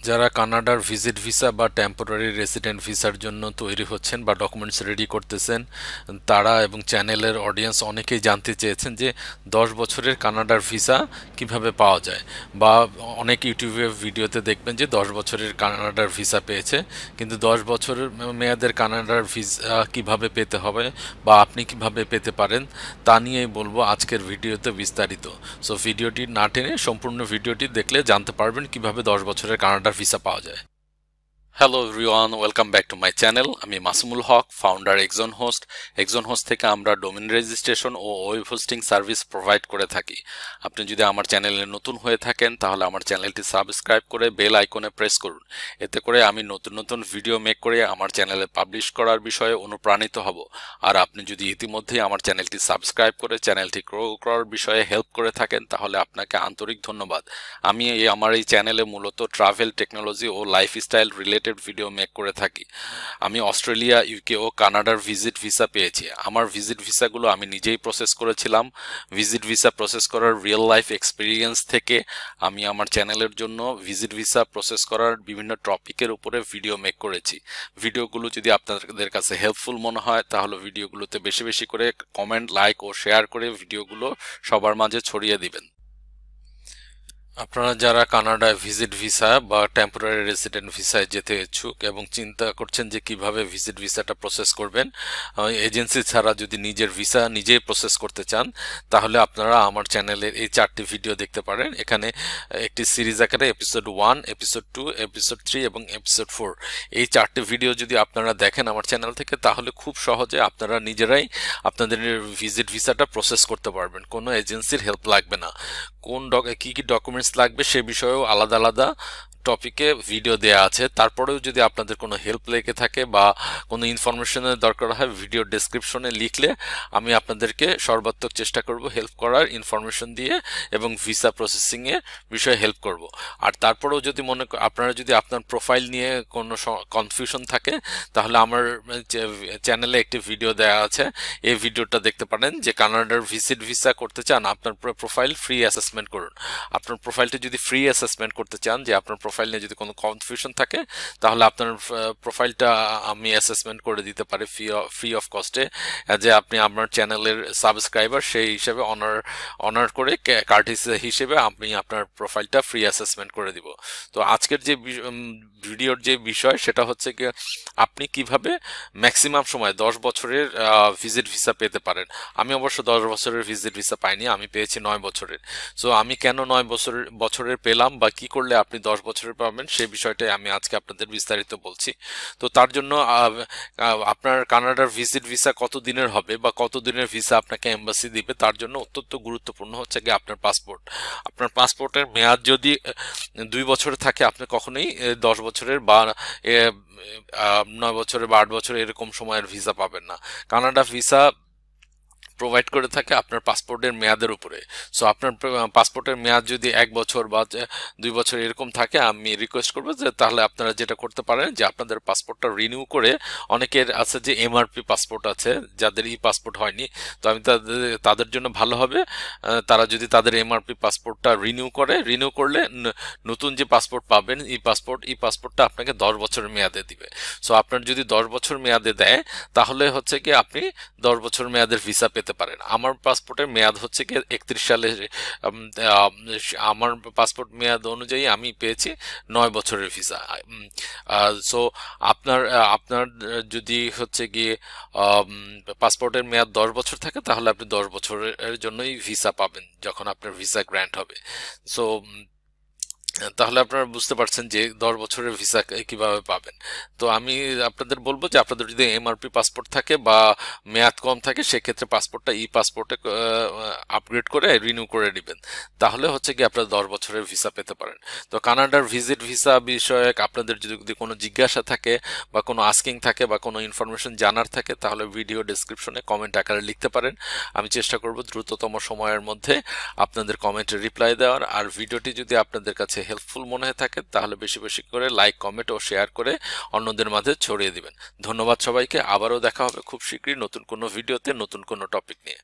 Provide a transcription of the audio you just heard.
যারা কানাডার visit visa বা টেম্পোরারি রেসিডেন্ট ভিসার জন্য তৈরি হচ্ছেন বা ডকুমেন্টস রেডি করতেছেন, তারা এবং চ্যানেলের অডিয়েন্স অনেকেই জানতে চেয়েছেন যে 10 বছরের কানাডার ভিসা কিভাবে পাওয়া যায়। বা অনেক ইউটিউবে ভিডিওতে দেখবেন যে 10 বছরের কানাডার ভিসা পেয়েছে, কিন্তু 10 বছরের মেয়াদের কানাডার ভিসা কিভাবে পেতে হবে বা আপনি কিভাবে পেতে পারেন তা নিয়েই বলবো আজকের ভিডিওতে বিস্তারিত। সো ভিডিওটি না টেনে সম্পূর্ণ ভিডিওটি দেখলে জানতে পারবেন কিভাবে 10 বছরের কানাডার ভিসা পাওয়া যায়। Hello everyone, welcome back to my channel. আমি Masumul Haque, founder Exon host. Exon host থেকে আমরা ডোমেন রেজিস্ট্রেশন ও ওয়েব হোস্টিং সার্ভিস প্রোভাইড করে থাকি। আপনি যদি আমার চ্যানেলে নতুন হয়ে থাকেন তাহলে আমার চ্যানেলটি সাবস্ক্রাইব করে বেল আইকনে প্রেস করুন। এতে করে আমি নতুন নতুন ভিডিও মেক করে আমার চ্যানেলে পাবলিশ করার বিষয়ে অনুপ্রাণিত হব। আর আপনি যদি ইতিমধ্যেই আমার চ্যানেলটি সাবস্ক্রাইব করে চ্যানেলটি গ্রো করার বিষয়ে হেল্প করে থাকেন তাহলে আপনাকে আন্তরিক ধন্যবাদ। আমি আমার এই চ্যানেলে মূলত ট্রাভেল, টেকনোলজি ও লাইফস্টাইল রিলেটেড ভিডিও মেক করে থাকি। আমি অস্ট্রেলিয়া, ইউকে ও কানাডার ভিজিট ভিসা পেয়েছি। আমার ভিজিট ভিসাগুলো আমি নিজেই প্রসেস করেছিলাম। ভিজিট ভিসা প্রসেস করার রিয়েল লাইফ এক্সপিরিয়েন্স থেকে আমি আমার চ্যানেলের জন্য ভিজিট ভিসা প্রসেস করার বিভিন্ন টপিকের উপরে ভিডিও মেক করেছি। ভিডিওগুলো যদি আপনাদের কাছে হেল্পফুল মনে হয় তাহলে ভিডিওগুলোতে বেশি বেশি করে কমেন্ট, লাইক ও শেয়ার করে ভিডিওগুলো সবার মাঝে ছড়িয়ে দিবেন। আপনারা যারা কানাডায় ভিজিট ভিসা বা টেম্পোরারি রেসিডেন্ট ভিসায় যেতে ইচ্ছুক এবং চিন্তা করছেন যে কিভাবে ভিজিট ভিসাটা প্রসেস করবেন, এজেন্সি ছাড়া যদি নিজের ভিসা নিজেই প্রসেস করতে চান তাহলে আপনারা আমার চ্যানেলের এই 4টি ভিডিও দেখতে পারেন। এখানে একটি সিরিজ আকারে এপিসোড 1, এপিসোড 2, এপিসোড 3 এবং এপিসোড 4, এই 4টি ভিডিও যদি আপনারা দেখেন আমার চ্যানেল থেকে তাহলে খুব সহজে আপনারা নিজেরাই আপনাদের ভিজিট ভিসাটা প্রসেস করতে পারবেন। কোনো এজেন্সির হেল্প লাগবে না। কি কি ডকুমেন্টস লাগবে সে বিষয়েও আলাদা আলাদা টপিকে ভিডিও দেয়া আছে। তারপরেও যদি আপনাদের কোনো হেল্প লেগে থাকে বা কোনো ইনফরমেশনের দরকার হয় ভিডিও ডেসক্রিপশনে লিখলে আমি আপনাদেরকে সর্বাত্মক চেষ্টা করব হেল্প করার, ইনফরমেশন দিয়ে এবং ভিসা প্রসেসিংয়ে বিষয়ে হেল্প করব। আর তারপরেও যদি আপনারা যদি আপনার প্রোফাইল নিয়ে কোনো কনফিউশন থাকে তাহলে আমার চ্যানেলে একটি ভিডিও দেয়া আছে, এই ভিডিওটা দেখতে পারেন যে কানাডার ভিজিট ভিসা করতে চান আপনার প্রোফাইল ফ্রি অ্যাসেসমেন্ট করুন। আপনার প্রোফাইলটা যদি ফ্রি অ্যাসেসমেন্ট করতে চান, যে আপনার প্রোফাইল নিয়ে যদি কোনো কনফিউশন থাকে তাহলে আপনার প্রোফাইলটা আমি অ্যাসেসমেন্ট করে দিতে পারি ফ্রি অফ কস্টে। যে আপনি আমার চ্যানেলের সাবস্ক্রাইবার সেই হিসেবে অনার করে কার্টিস হিসেবে আমি আপনার প্রোফাইলটা ফ্রি অ্যাসেসমেন্ট করে দিব। তো আজকের যে ভিডিওর যে বিষয় সেটা হচ্ছে কি আপনি কিভাবে ম্যাক্সিমাম সময় 10 বছরের ভিজিট ভিসা পেতে পারেন। আমি অবশ্য 10 বছরের ভিজিট ভিসা পাইনি, আমি পেয়েছি 9 বছরের। সো আমি কেন 9 বছরের পেলাম বা কি করলে আপনি 10 বছরের পাবেন সেই বিষয়টাই আমি আজকে আপনাদের বিস্তারিত বলছি। তো তার জন্য আপনার কানাডার ভিজিট ভিসা কত দিনের হবে বা কত দিনের ভিসা আপনাকে এম্বাসি দিবে তার জন্য অত্যন্ত গুরুত্বপূর্ণ হচ্ছে গিয়ে আপনার পাসপোর্ট। আপনার পাসপোর্টের মেয়াদ যদি 2 বছর থাকে আপনি কখনোই 10 বছরের বা 9 বছরের বা 8 বছরের এরকম সময়ের ভিসা পাবেন না। কানাডা ভিসা প্রোভাইড করে থাকে আপনার পাসপোর্টের মেয়াদের উপরে। সো আপনার পাসপোর্টের মেয়াদ যদি 1 বছর বা 2 বছর এরকম থাকে, আমি রিকোয়েস্ট করবো যে তাহলে আপনারা যেটা করতে পারেন যে আপনাদের পাসপোর্টটা রিনিউ করে, অনেকের আছে যে এমআরপি পাসপোর্ট আছে যাদের ই পাসপোর্ট হয়নি, তো আমি তাদের জন্য ভালো হবে তারা যদি তাদের এমআরপি পাসপোর্টটা রিনিউ করলে নতুন যে পাসপোর্ট পাবেন ই পাসপোর্টটা আপনাকে 10 বছরের মেয়াদে দিবে। সো আপনার যদি 10 বছর মেয়াদে দেয় তাহলে হচ্ছে কি আপনি 10 বছর মেয়াদের ভিসা পেতে পারেন। আমার পাসপোর্টের মেয়াদ হচ্ছে কি 31 সালে, আমার পাসপোর্ট মেয়াদ অনুযায়ী আমি পেয়েছি 9 বছরের ভিসা। সো আপনার যদি হচ্ছে গিয়ে পাসপোর্টের মেয়াদ 10 বছর থাকে তাহলে আপনি 10 বছরের জন্যই ভিসা পাবেন যখন আপনার ভিসা গ্র্যান্ট হবে। সো তাহলে আপনারা বুঝতে পারছেন যে 10 বছরের ভিসা কিভাবে পাবেন। তো আমি আপনাদের বলবো যে আপনাদের যদি এমআরপি পাসপোর্ট থাকে বা মেয়াদ কম থাকে সেক্ষেত্রে পাসপোর্টটা ই পাসপোর্টে আপগ্রেড করে রিনিউ করে নেবেন, তাহলে হচ্ছে কি আপনারা 10 বছরের ভিসা পেতে পারেন। তো কানাডার ভিজিট ভিসা বিষয়ে আপনাদের যদি কোনো জিজ্ঞাসা থাকে বা কোনো আস্কিং থাকে বা কোনো ইনফরমেশন জানার থাকে তাহলে ভিডিও ডেসক্রিপশনে কমেন্ট আকারে লিখতে পারেন। আমি চেষ্টা করব দ্রুততম সময়ের মধ্যে আপনাদের কমেন্টের রিপ্লাই দেওয়ার। আর ভিডিওটি যদি আপনাদের কাছে হেল্পফুল মনে হয়ে থাকে তাহলে বেশি বেশি করে লাইক, কমেন্ট ও শেয়ার করে অন্যদের মাঝে ছড়িয়ে দিবেন। ধন্যবাদ সবাইকে। আবারও দেখা হবে খুব শীঘ্রই নতুন কোনো ভিডিওতে নতুন কোনো টপিক নিয়ে।